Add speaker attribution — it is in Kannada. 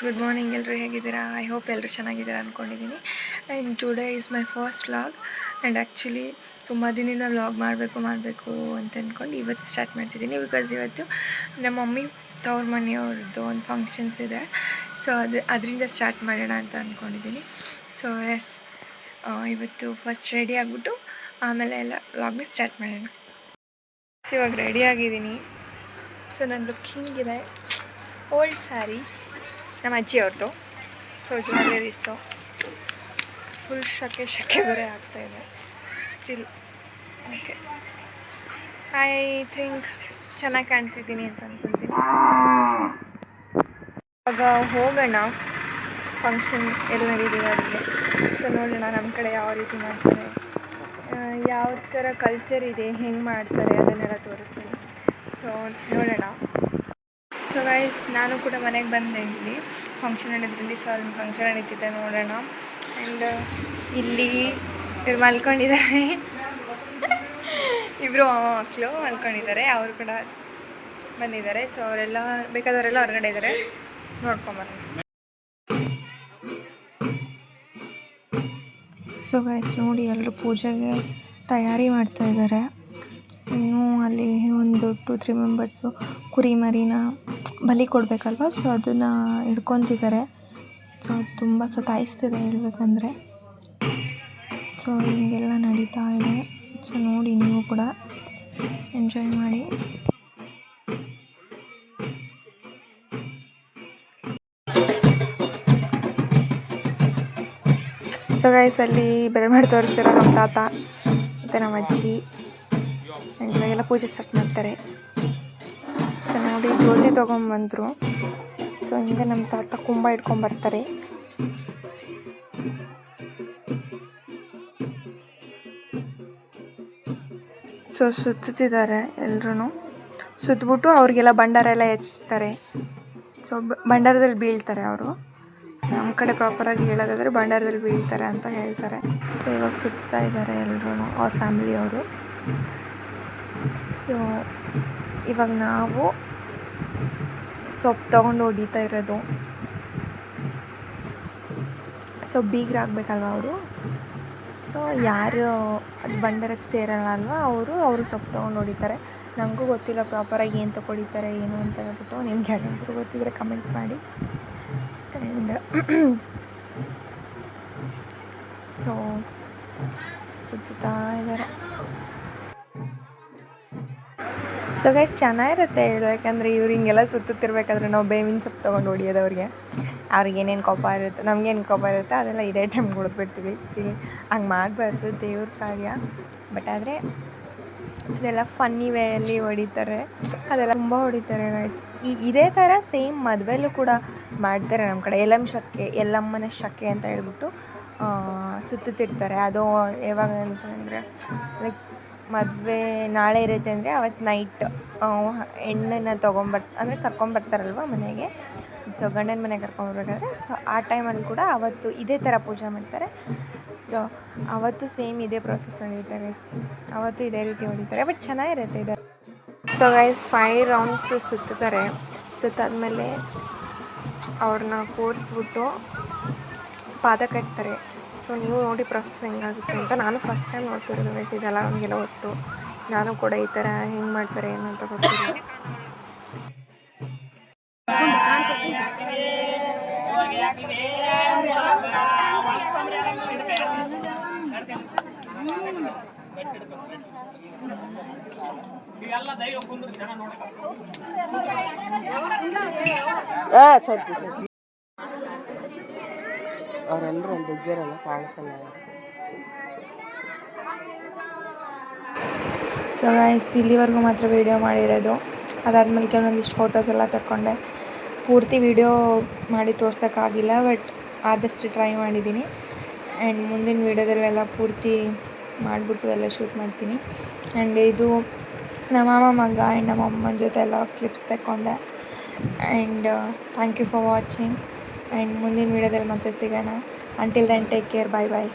Speaker 1: ಗುಡ್ ಮಾರ್ನಿಂಗ್, ಎಲ್ಲರೂ ಹೇಗಿದ್ದೀರಾ? ಐ ಹೋಪ್ ಎಲ್ಲರೂ ಚೆನ್ನಾಗಿದ್ದೀರಾ ಅಂದ್ಕೊಂಡಿದ್ದೀನಿ. And today is my first vlog. And actually ತುಂಬ ದಿನದಿಂದ ವ್ಲಾಗ್ ಮಾಡಬೇಕು ಅಂತ ಅಂದ್ಕೊಂಡು ಇವತ್ತು ಸ್ಟಾರ್ಟ್ ಮಾಡ್ತಿದ್ದೀನಿ. ಬಿಕಾಸ್ ಇವತ್ತು ನಮ್ಮ ಮಮ್ಮಿ ತವ್ರ ಮನೆಯವ್ರದ್ದು ಒಂದು ಫಂಕ್ಷನ್ಸ್ ಇದೆ. ಸೊ ಅದರಿಂದ ಸ್ಟಾರ್ಟ್ ಮಾಡೋಣ ಅಂತ ಅಂದ್ಕೊಂಡಿದ್ದೀನಿ. ಸೊ ಎಸ್, ಇವತ್ತು ಫಸ್ಟ್ ರೆಡಿ ಆಗಿಬಿಟ್ಟು ಆಮೇಲೆ ಎಲ್ಲ ವ್ಲಾಗ್ನ ಸ್ಟಾರ್ಟ್ ಮಾಡೋಣ. ಸೊ ಇವಾಗ ರೆಡಿ ಆಗಿದ್ದೀನಿ. ಸೊ ನನ್ನ ಲುಕ್ ಹಿಂಗಿದೆ. ಓಲ್ಡ್ ಸ್ಯಾರಿ ನಮ್ಮ ಅಜ್ಜಿಯವ್ರದ್ದು. ಸೊ ಜ್ಯುವೆಲರೀಸು ಫುಲ್ ಶಕೆ ಬೇರೆ ಆಗ್ತಾಯಿದೆ ಸ್ಟಿಲ್. ಓಕೆ, ಐ ಥಿಂಕ್ ಚೆನ್ನಾಗಿ ಕಾಣ್ತಿದ್ದೀನಿ ಅಂತ ಅಂದ್ಕೊಳ್ತೀನಿ. ಇವಾಗ ಹೋಗೋಣ ಫಂಕ್ಷನ್ ಎಲ್ಲಿ ನಡೀತಿದೆ ಅದಕ್ಕೆ. ಸೊ ನೋಡೋಣ ನಮ್ಮ ಕಡೆ ಯಾವ ರೀತಿ ಮಾಡ್ತಾರೆ, ಯಾವ ಥರ ಕಲ್ಚರ್ ಇದೆ, ಹೆಂಗೆ ಮಾಡ್ತಾರೆ ಅದನ್ನೆಲ್ಲ ತೋರಿಸ್ತೀನಿ. ಸೊ ನೋಡೋಣ. ಸೊ ಗೈಸ್, ನಾನು ಕೂಡ ಮನೆಗೆ ಬಂದೆ. ಇಲ್ಲಿ ಫಂಕ್ಷನ್ ನಡೆದ್ರಲ್ಲಿ ಸೊ ಅಲ್ಲಿ ಫಂಕ್ಷನ್ ನಡೀತಿದ್ದೆ, ನೋಡೋಣ. ಆ್ಯಂಡ್ ಇಲ್ಲಿ ಇವ್ರು ಮಲ್ಕೊಂಡಿದ್ದಾರೆ. ಇಬ್ಬರು ಮಕ್ಕಳು ಮಲ್ಕೊಂಡಿದ್ದಾರೆ, ಅವರು ಕೂಡ ಬಂದಿದ್ದಾರೆ. ಸೊ ಅವರೆಲ್ಲ ಬೇಕಾದವರೆಲ್ಲ ಹೊರಗಡೆ ಇದ್ದಾರೆ, ನೋಡ್ಕೊಂಬರೋಣ. ಸೊ ಗೈಸ್ ನೋಡಿ, ಎಲ್ಲರೂ ಪೂಜೆಗೆ ತಯಾರಿ ಮಾಡ್ತಾಯಿದ್ದಾರೆ. ಇನ್ನೂ ಅಲ್ಲಿ ಒಂದು 2-3 ಮೆಂಬರ್ಸು ಕುರಿ ಮರಿನ ಬಲಿ ಕೊಡಬೇಕಲ್ವ, ಸೊ ಅದನ್ನು ಹಿಡ್ಕೊತಿದ್ದಾರೆ. ಸೊ ತುಂಬ ಸತಾಯಿಸ್ತಿದೆ ಹೇಳ್ಬೇಕಂದ್ರೆ. ಸೊ ಹಿಂಗೆಲ್ಲ ನಡೀತಾ ಇದೆ. ಸೊ ನೋಡಿ, ನೀವು ಕೂಡ ಎಂಜಾಯ್ ಮಾಡಿ. ಸೊ ಗೈಸ್, ಅಲ್ಲಿ ಬೆಳಮಾಡಿ ತೋರಿಸ್ತಿರೋ ನಮ್ಮ ತಾತ ಮತ್ತು ನಮ್ಮ ಅಜ್ಜಿ ಇವಾಗೆಲ್ಲ ಪೂಜೆ ಸ್ಟಾರ್ಟ್ ಮಾಡ್ತಾರೆ. ಸೊ ನೋಡಿ, ಜ್ಯೋತಿ ತೊಗೊಂಬಂದರು. ಸೊ ಹಿಂಗೆ ನಮ್ಮ ತಾತ ಕುಂಭ ಇಟ್ಕೊಂಬರ್ತಾರೆ. ಸೊ ಸುತ್ತಿದ್ದಾರೆ ಎಲ್ಲರೂ. ಸುತ್ತಬಿಟ್ಟು ಅವ್ರಿಗೆಲ್ಲ ಭಂಡಾರ ಎಲ್ಲ ಹೆಚ್ಚ್ತಾರೆ. ಸೊ ಭಂಡಾರದಲ್ಲಿ ಬೀಳ್ತಾರೆ ಅವರು. ನಮ್ಮ ಕಡೆ ಪ್ರಾಪರಾಗಿ ಹೇಳೋದಾದರೆ ಭಂಡಾರದಲ್ಲಿ ಬೀಳ್ತಾರೆ ಅಂತ ಹೇಳ್ತಾರೆ. ಸೊ ಇವಾಗ ಸುತ್ತಾ ಇದ್ದಾರೆ ಎಲ್ಲರೂ, ಅವ್ರ ಫ್ಯಾಮಿಲಿಯವರು. ಸೊ ಇವಾಗ ನಾವು ಸೊಪ್ಪು ತೊಗೊಂಡು ಹೊಡಿತಾ ಇರೋದು. ಸೊ ಬೀಗರಾಗಬೇಕಲ್ವ ಅವರು. ಸೊ ಯಾರು ಅದು ಬಂಡರಕ್ಕೆ ಸೇರಲ್ಲ ಅಲ್ವ, ಅವರು ಸೊಪ್ಪು ತೊಗೊಂಡು ಹೊಡಿತಾರೆ. ನನಗೂ ಗೊತ್ತಿಲ್ಲ ಪ್ರಾಪರಾಗಿ ಏನು ತೊಗೊಡಿತಾರೆ ಏನು ಅಂತ ಹೇಳ್ಬಿಟ್ಟು. ನಿಮ್ಗೆ ಯಾರಾದರೂ ಗೊತ್ತಿದ್ರೆ ಕಮೆಂಟ್ ಮಾಡಿ. ಆ್ಯಂಡ್ ಸೊ ಸುತ್ತಾ ಇದ್ದಾರೆ. ಸೊ ಗೈಸ್, ಚೆನ್ನಾಗಿರುತ್ತೆ ಹೇಳು. ಯಾಕಂದರೆ ಇವ್ರು ಹಿಂಗೆಲ್ಲ ಸುತ್ತುತ್ತಿರ್ಬೇಕಾದ್ರೆ ನಾವು ಬೇವಿನ ಸೊಪ್ಪು ತೊಗೊಂಡು ಹೊಡಿಯೋದು ಅವ್ರಿಗೆ ಏನೇನು ಕೋಪ ಇರುತ್ತೆ, ನಮಗೇನು ಕೋಪ ಇರುತ್ತೆ ಅದೆಲ್ಲ ಇದೇ ಟೈಮ್ ಹೊಡೆದ್ಬಿಡ್ತೀವಿ. ಸ್ಟಿಲ್ ಹಂಗೆ ಮಾಡಬಾರ್ದು, ದೇವ್ರ ಕಾರ್ಯ. ಬಟ್ ಆದರೆ ಅದೆಲ್ಲ ಫನ್ನಿ ವೇಯಲ್ಲಿ ಹೊಡಿತಾರೆ, ಅದೆಲ್ಲ ತುಂಬ ಹೊಡಿತಾರೆ ಗೈಸ್. ಇದೇ ಥರ ಸೇಮ್ ಮದುವೆಲ್ಲೂ ಕೂಡ ಮಾಡ್ತಾರೆ ನಮ್ಮ ಕಡೆ. ಎಲ್ಲಮ್ಮನ ಶಕೆ ಅಂತ ಹೇಳ್ಬಿಟ್ಟು ಸುತ್ತುತ್ತಿರ್ತಾರೆ. ಅದು ಯಾವಾಗ ಅಂತಂದರೆ ಲೈಕ್ ಮದುವೆ ನಾಳೆ ಇರುತ್ತೆ ಅಂದರೆ ಅವತ್ತು ನೈಟ್ ಹೆಣ್ಣನ್ನು ಅಂದರೆ ಕರ್ಕೊಂಬರ್ತಾರಲ್ವ ಮನೆಗೆ. ಸೊ ಗಂಡನ ಮನೆಗೆ ಕರ್ಕೊಂಬರ್ಬೇಕಾದ್ರೆ ಸೊ ಆ ಟೈಮಲ್ಲಿ ಕೂಡ ಅವತ್ತು ಇದೇ ಥರ ಪೂಜೆ ಮಾಡ್ತಾರೆ. ಸೊ ಅವತ್ತು ಸೇಮ್ ಇದೇ ಪ್ರೊಸೆಸ್ ನಡೀತಾರೆ. ಅವತ್ತು ಇದೇ ರೀತಿ ಹೊಡಿತಾರೆ. ಬಟ್ ಚೆನ್ನಾಗಿರುತ್ತೆ ಇದೆ. ಸೊ ಗೈಸ್, 5 ರೌಂಡ್ಸ್ ಸುತ್ತಾರೆ. ಸುತ್ತಾದ್ಮೇಲೆ ಅವ್ರನ್ನ ಕೂರಿಸ್ಬಿಟ್ಟು ಪಾದ ಕಟ್ತಾರೆ. ಸೊ ನೀವು ನೋಡಿ ಪ್ರೊಸೆಸ್ ಹೆಂಗಾಗುತ್ತೆ ಅಂತ. ನಾನು ಫಸ್ಟ್ ಟೈಮ್ ನೋಡ್ತಿರೋದು ಗೈಸ್, ಇದೆಲ್ಲ ನಮಗೆಲ್ಲ ವಸ್ತು. ನಾನು ಕೂಡ ಈ ಥರ ಹೆಂಗೆ ಮಾಡ್ತಾರೆ ಏನು ಅಂತ ಗೊತ್ತಿಲ್ಲ.
Speaker 2: ಸರಿ ಅವರೆಲ್ಲರೂ ಒಂದು ಇದ್ದಾರಲ್ಲ ಕಾಣಿಸಲ್ಲ.
Speaker 1: ಸೊ ಗೈಸ್, ಇಲ್ಲಿವರೆಗೂ ಮಾತ್ರ ವೀಡಿಯೋ ಮಾಡಿರೋದು. ಅದಾದಮೇಲೆ ಕೆಲವೊಂದಿಷ್ಟು ಫೋಟೋಸ್ ಎಲ್ಲ ತಗೊಂಡೆ. ಪೂರ್ತಿ ವೀಡಿಯೋ ಮಾಡಿ ತೋರ್ಸೋಕ್ಕಾಗಿಲ್ಲ, ಬಟ್ ಆದಷ್ಟು ಟ್ರೈ ಮಾಡಿದ್ದೀನಿ. ಆ್ಯಂಡ್ ಮುಂದಿನ ವೀಡಿಯೋದಲ್ಲೆಲ್ಲ ಪೂರ್ತಿ ಮಾಡಿಬಿಟ್ಟು ಎಲ್ಲ ಶೂಟ್ ಮಾಡ್ತೀನಿ. ಆ್ಯಂಡ್ ಇದು ನಮ್ಮ ಮಾಮ ಮಗ ಆ್ಯಂಡ್ ನಮ್ಮ ಅಮ್ಮನ ಜೊತೆ ಎಲ್ಲ ಕ್ಲಿಪ್ಸ್ ತಗೊಂಡೆ. And thank you for watching. And ಮುಂದಿನ ವೀಡಿಯೋದಲ್ಲಿ ಮತ್ತೆ ಸಿಗೋಣ. Until then take care, bye ಬಾಯ್.